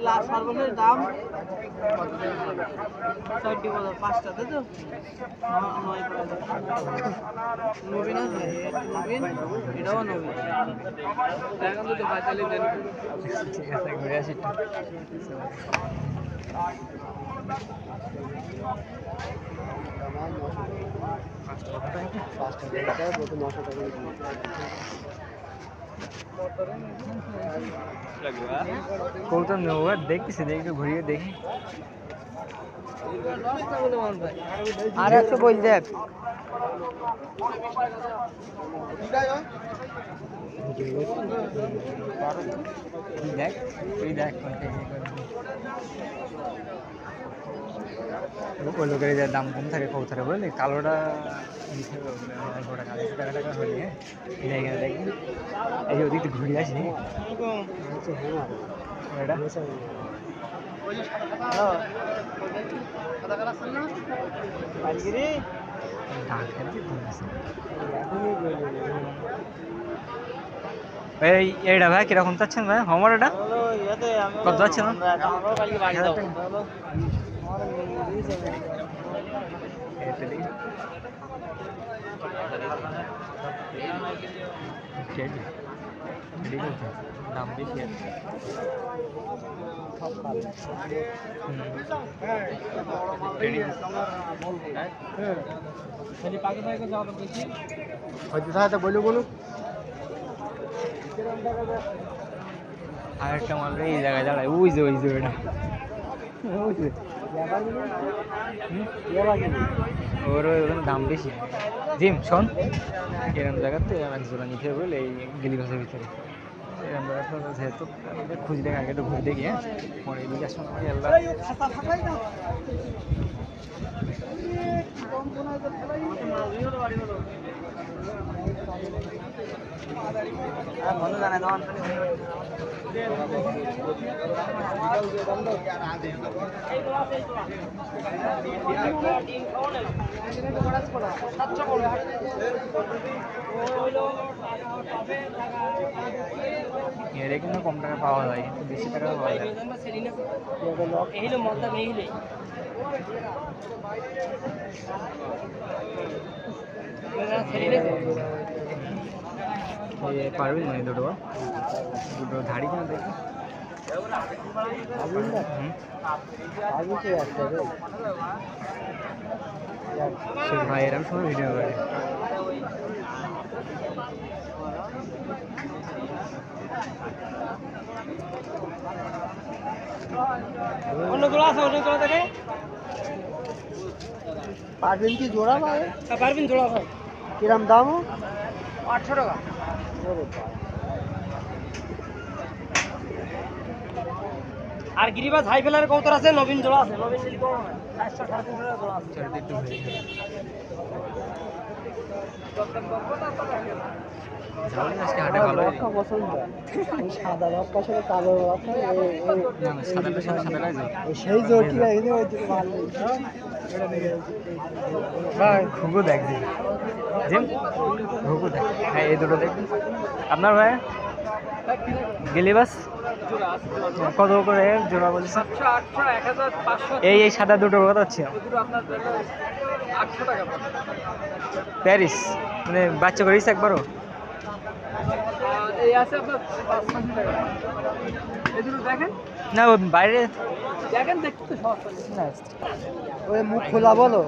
last সর্বশেষ দাম ছয়টি বাজার পাঁচটাতে তো নবীন আছে নবীন এটাও নবীন এখন দুটো পাঁচালি দেন ঠিক আছে ঘুরে আসি কৌতম নেবো দেখতেছি দেখি ঘুরিয়ে দেখি আর একশো বই দেখ দেখ তুই দেখ ওই লোকের যে দাম কম থাকে কৌতারে বুঝলি কালোটা অল্পটা কালো টাকা টাকা হলে এখানে দেখবি এই যে ওদিক ঘুরে আসি এটা এই এইটা ভাই কিরকম চাচ্ছেন ভাই আমার এটা কত যাচ্ছে না দাম বেশি হয়তো বলু বলু আরেকটা মাল এই জায়গায় দাঁড়ায় ওই যে এটা ওর ওখানে দাম বেশি জিম শোন এরকম জায়গাতে এক জোড়া নিতে হবে বলে এই গিলিগঞ্জের ভিতরে এরকম জায়গাটা যেহেতু খুঁজ দেখে আগে একটু ঘুরে দেখি হ্যাঁ পরে এদিকে আসুন বন্ধু জানাই দেওয়ান এর কিন্তু কম টাকা পাওয়া যায় কিন্তু বেশি টাকা পাওয়া যায় পারবেন মানে দুটো ধাড়ি কেন দেখি ভাই এরকম সময় ভিডিও করে অন্যগুলো আছে অন্যগুলো থেকে পারবেন কি জোড়া ভাই পারবেন জোড়া ভাই কিরম দাম 800 টাকা আর গিরিবাজ হাই ফেলার কৌতর আছে নবীন জোড়া আছে নবীন 400 টাকা জোড়া আছে আজকে হাটে ভালো সাদা লক্কা সাথে কালো লক্কা সেই জোরটি ভাই ঘুঘু দেখ ঘুঘু দেখ হ্যাঁ এই দুটো দেখ আপনার ভাই গিলিবাস কত করে জোড়া বলছে এই সাদা দুটো কত হচ্ছে প্যারিস মানে বাচ্চা করিস একবারও না বাইরে দেখেন দেখতে ওই মুখ খোলা বলো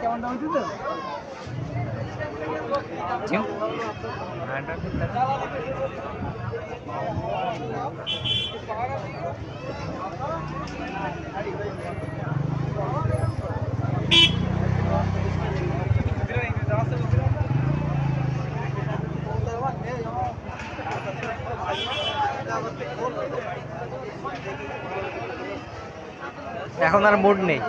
কেমন দাম হচ্ছে এখন আর মুড নেই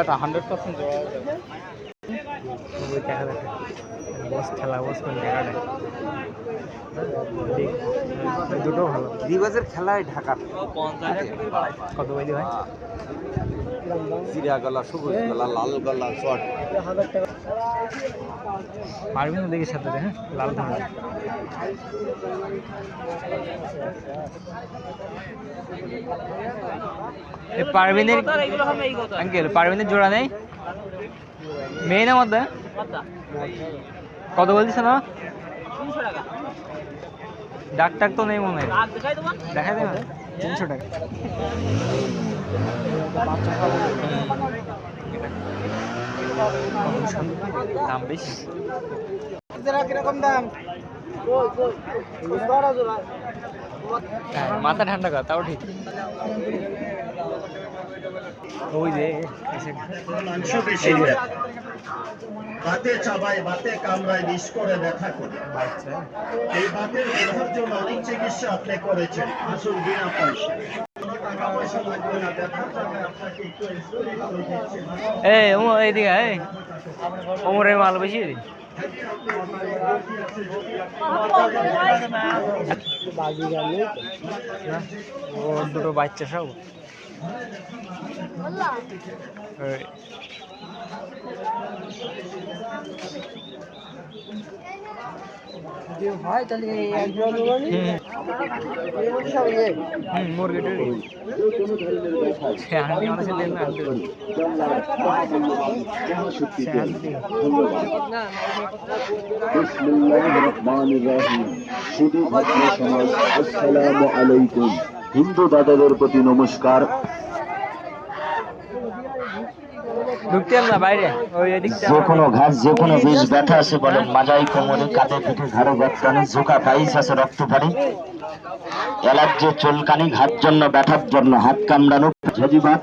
এটা 100% জোড়া ওই দেখা দেখে বস খেলা বস কোন দেখা দেখে দুটো ভালো রিবাজের খেলায় ঢাকা কত বলি হয় জিরা গলা সবুজ গলা লাল গলা শর্ট পারবি না দেখি সাথে হ্যাঁ লাল ধান পারবিনের আঙ্কেল পারবিনের জোড়া নেই মেয়ে না মধ্যে কত বলছিস না 300 টাকা ডাক টাক তো নেই মনে হয় দেখাই তোমার দেখা দেবে 300 টাকা দাম বেশি কিরকম দাম মাথা ঠান্ডা কর তাও ঠিক ওই যে মাংস বেশি বাতে চাবায় বাতে কামড়ায় বিষ করে ব্যথা করে এই বাতের ব্যথার জন্য অনেক চিকিৎসা আপনি করেছেন আসল বিনা পয়সা টাকা পয়সা লাগবে না ব্যথার জন্য আপনাকে একটু ইনসুলিন করে দিচ্ছে এই এইদিকে এই ওমরের মাল বেশি ও দুটো বাচ্চা সব হয় তাহলে মুরগিটা হিন্দু দাদাদের প্রতি নমস্কার ঢুকতে না বাইরে ওই এদিকটা যে কোনো ঘাস যে কোনো বীজ ব্যথা আছে বলেন মাজাই কোমরে কাঁধে পিঠে ঘাড়ে ব্যথানি ঝোঁকা পাইস আছে রক্ত পানি অ্যালার্জি চুলকানি ঘাত জন্য ব্যথার জন্য হাত কামড়ানো ঝাঁঝিবাত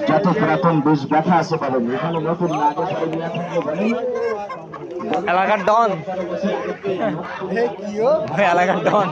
যত পুরাতন বীজ ব্যথা আছে বলেন এখানে নতুন না এলাকার ডন এলাকার ডন